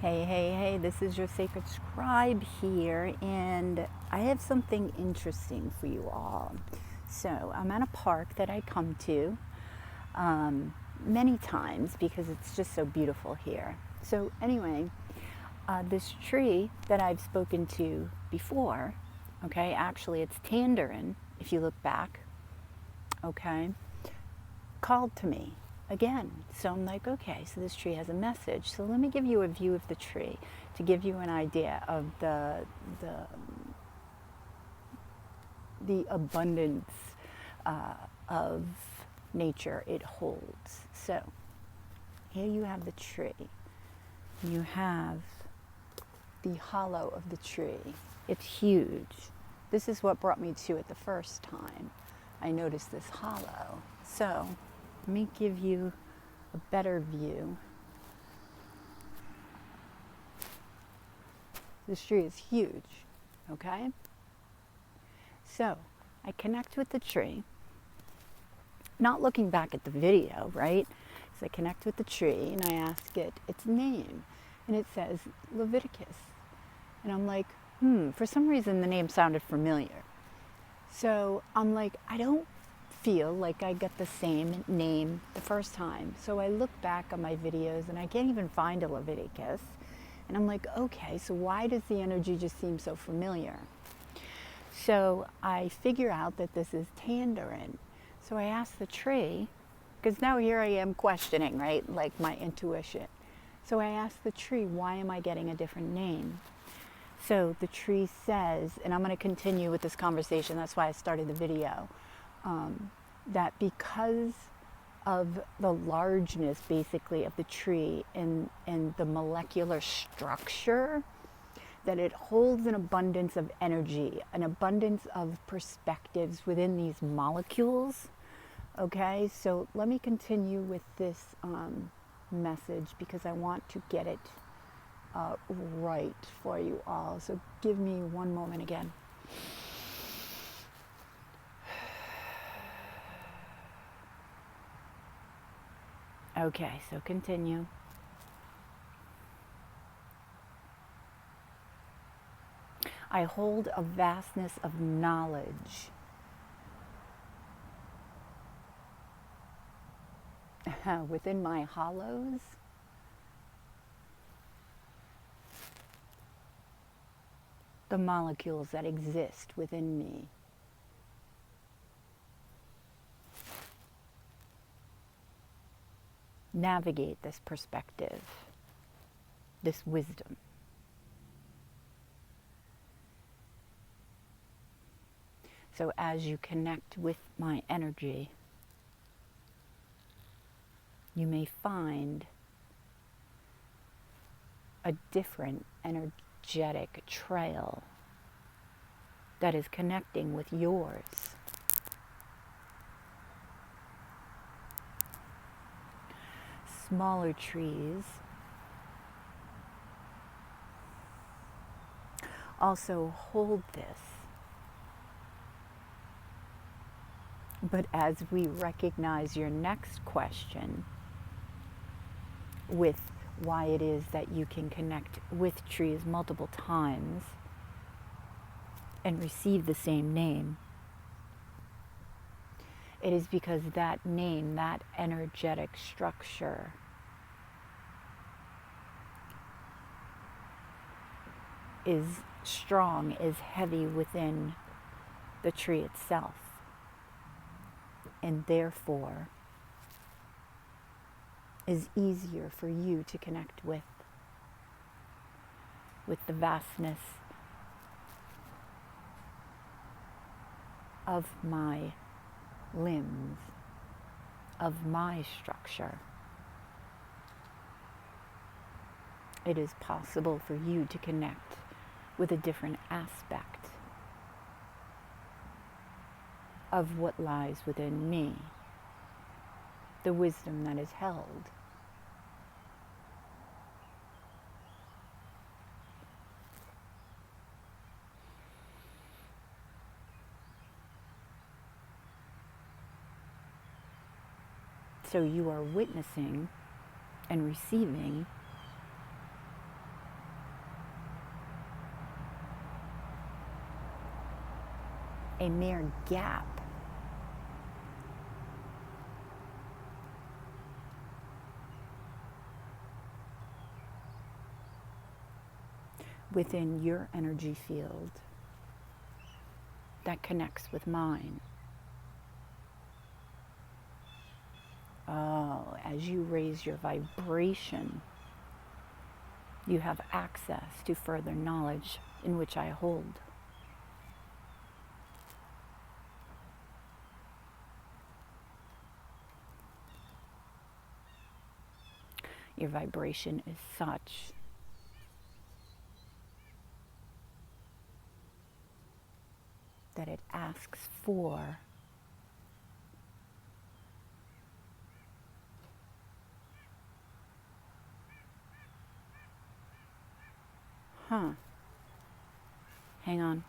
Hey, hey, hey, this is your sacred scribe here, and I have something interesting for you all. So, I'm at a park that I come to many times because it's just so beautiful here. So, anyway, this tree that I've spoken to before, okay, actually it's Tanderen, if you look back, okay, called to me again. So I'm like, okay, so this tree has a message. So let me give you a view of the tree to give you an idea of the abundance of nature it holds. So here you have the tree. You have the hollow of the tree. It's huge. This is what brought me to it the first time. I noticed this hollow. So let me give you a better view. This tree is huge, okay? So I connect with the tree, not looking back at the video, right? So I connect with the tree and I ask it its name, and it says Laviticus. And I'm like, for some reason the name sounded familiar. So I'm like, I don't feel like I got the same name the first time. So I look back on my videos and I can't even find a Laviticus. And I'm like, okay, so why does the energy just seem so familiar? So I figure out that this is Tanderen. So I ask the tree, because now here I am questioning, right? Like my intuition. So I ask the tree, why am I getting a different name? So the tree says, and I'm going to continue with this conversation, that's why I started the video, that because of the largeness, basically, of the tree and the molecular structure, that it holds an abundance of energy, an abundance of perspectives within these molecules. Okay, so let me continue with this message because I want to get it right for you all. So give me one moment again. Okay, so continue. I hold a vastness of knowledge within my hollows. The molecules that exist within me. Navigate this perspective, this wisdom. So as you connect with my energy, you may find a different energetic trail that is connecting with yours. Smaller trees also hold this. But as we recognize your next question with why it is that you can connect with trees multiple times and receive the same name, it is because that name, that energetic structure, is strong, is heavy within the tree itself, and therefore is easier for you to connect with the vastness of my limbs, of my structure. It is possible for you to connect with a different aspect of what lies within me, the wisdom that is held. So you are witnessing and receiving a mere gap within your energy field that connects with mine. Oh, as you raise your vibration, you have access to further knowledge in which I hold. Your vibration is such that it asks for hang on.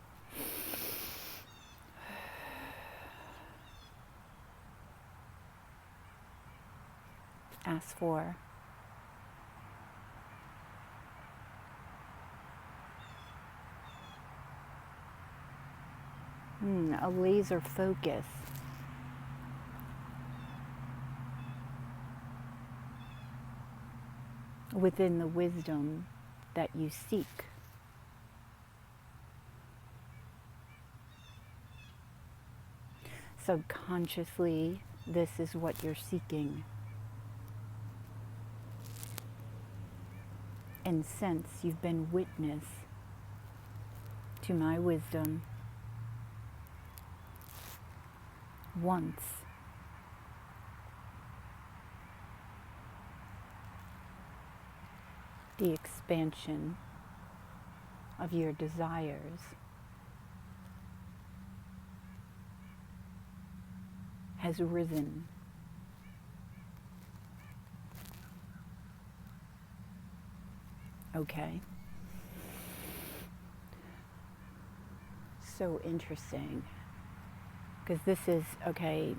Ask for a laser focus within the wisdom that you seek. Subconsciously, this is what you're seeking. And since you've been witness to my wisdom once, the expansion of your desires has risen. Okay. So interesting. Because this is, okay,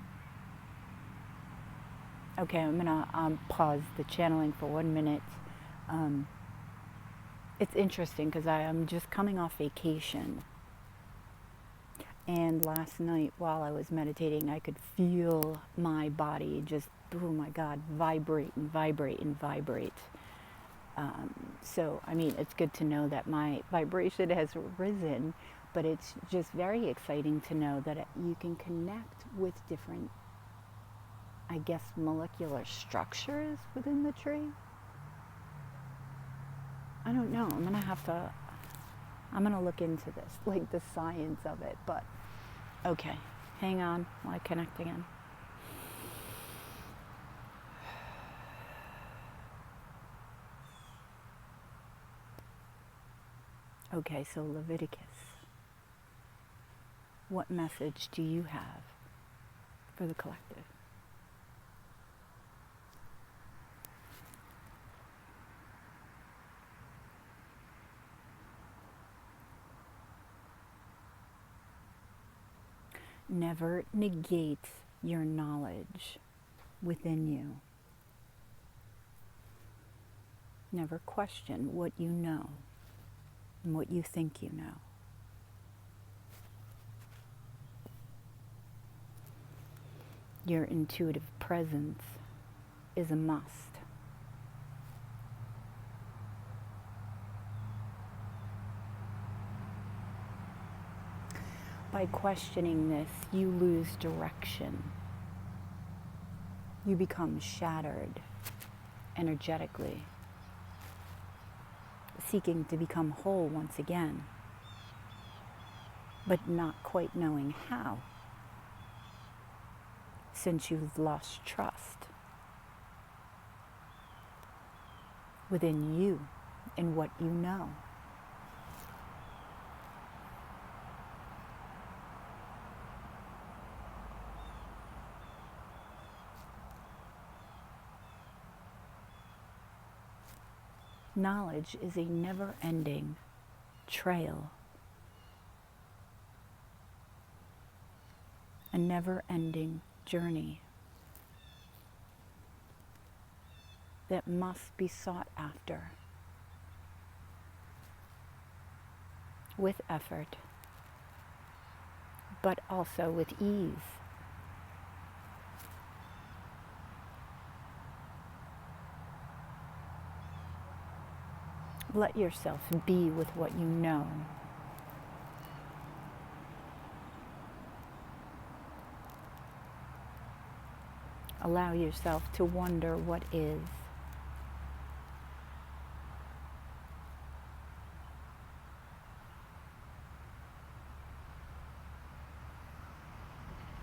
I'm going to pause the channeling for 1 minute. It's interesting because I am just coming off vacation. And last night while I was meditating, I could feel my body just, oh my God, vibrate and vibrate and vibrate. So, I mean, it's good to know that my vibration has risen, but it's just very exciting to know that you can connect with different, I guess, molecular structures within the tree. I don't know. I'm going to look into this, like the science of it, but okay. Hang on while I connect again. Okay, so Leviticus. What message do you have for the collective? Never negate your knowledge within you. Never question what you know and what you think you know. Your intuitive presence is a must. By questioning this, you lose direction. You become shattered energetically, seeking to become whole once again, but not quite knowing how, since you've lost trust within you in what you know. Knowledge is a never-ending trail, a never-ending journey that must be sought after with effort, but also with ease. Let yourself be with what you know. Allow yourself to wonder what is.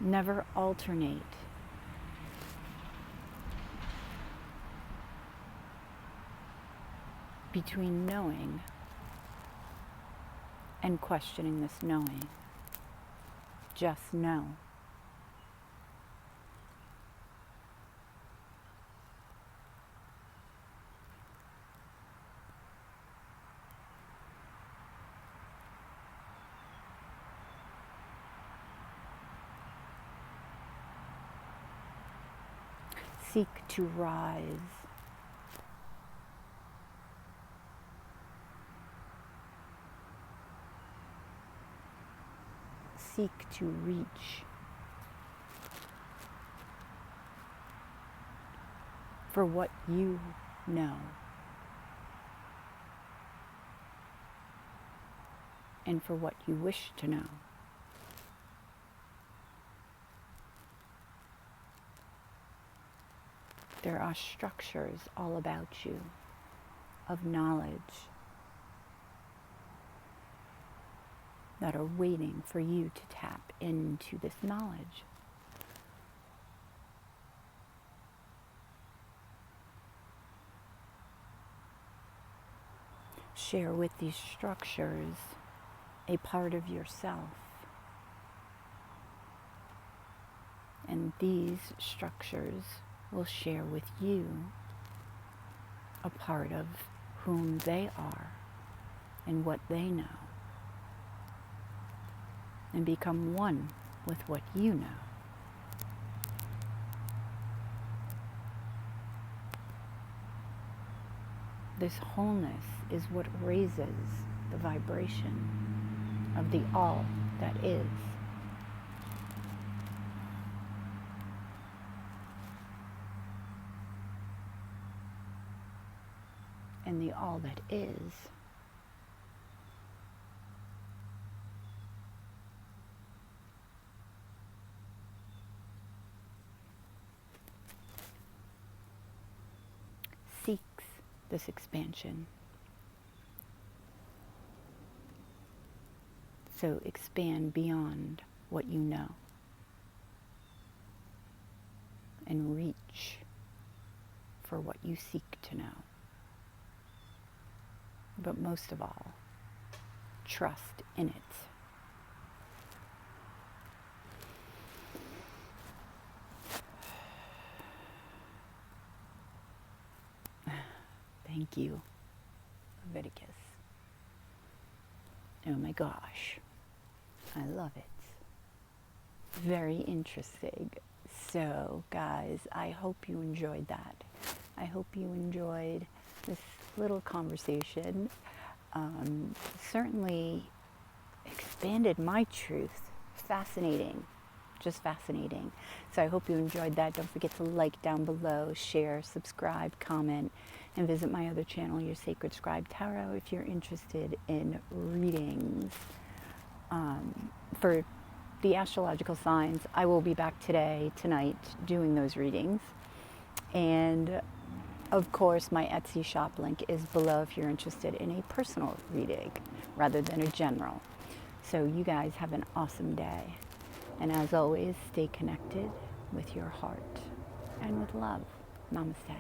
Never alternate. Between knowing and questioning this knowing. Just know. Seek to rise. Seek to reach for what you know and for what you wish to know. There are structures all about you of knowledge that are waiting for you to tap into this knowledge. Share with these structures a part of yourself. And these structures will share with you a part of whom they are and what they know, and become one with what you know. This wholeness is what raises the vibration of the all that is. And the all that is seeks this expansion. So expand beyond what you know and reach for what you seek to know. But most of all, trust in it. Thank you, Laviticus. Oh my gosh, I love it. Very interesting. So, guys, I hope you enjoyed that. I hope you enjoyed this little conversation. Certainly expanded my truth. Fascinating. Just fascinating. So I hope you enjoyed that. Don't forget to like down below, share, subscribe, comment, and visit my other channel, Your Sacred Scribe Tarot, if you're interested in readings for the astrological signs. I will be back tonight, doing those readings. And of course, my Etsy shop link is below if you're interested in a personal reading rather than a general. So you guys have an awesome day. And as always, stay connected with your heart and with love. Namaste.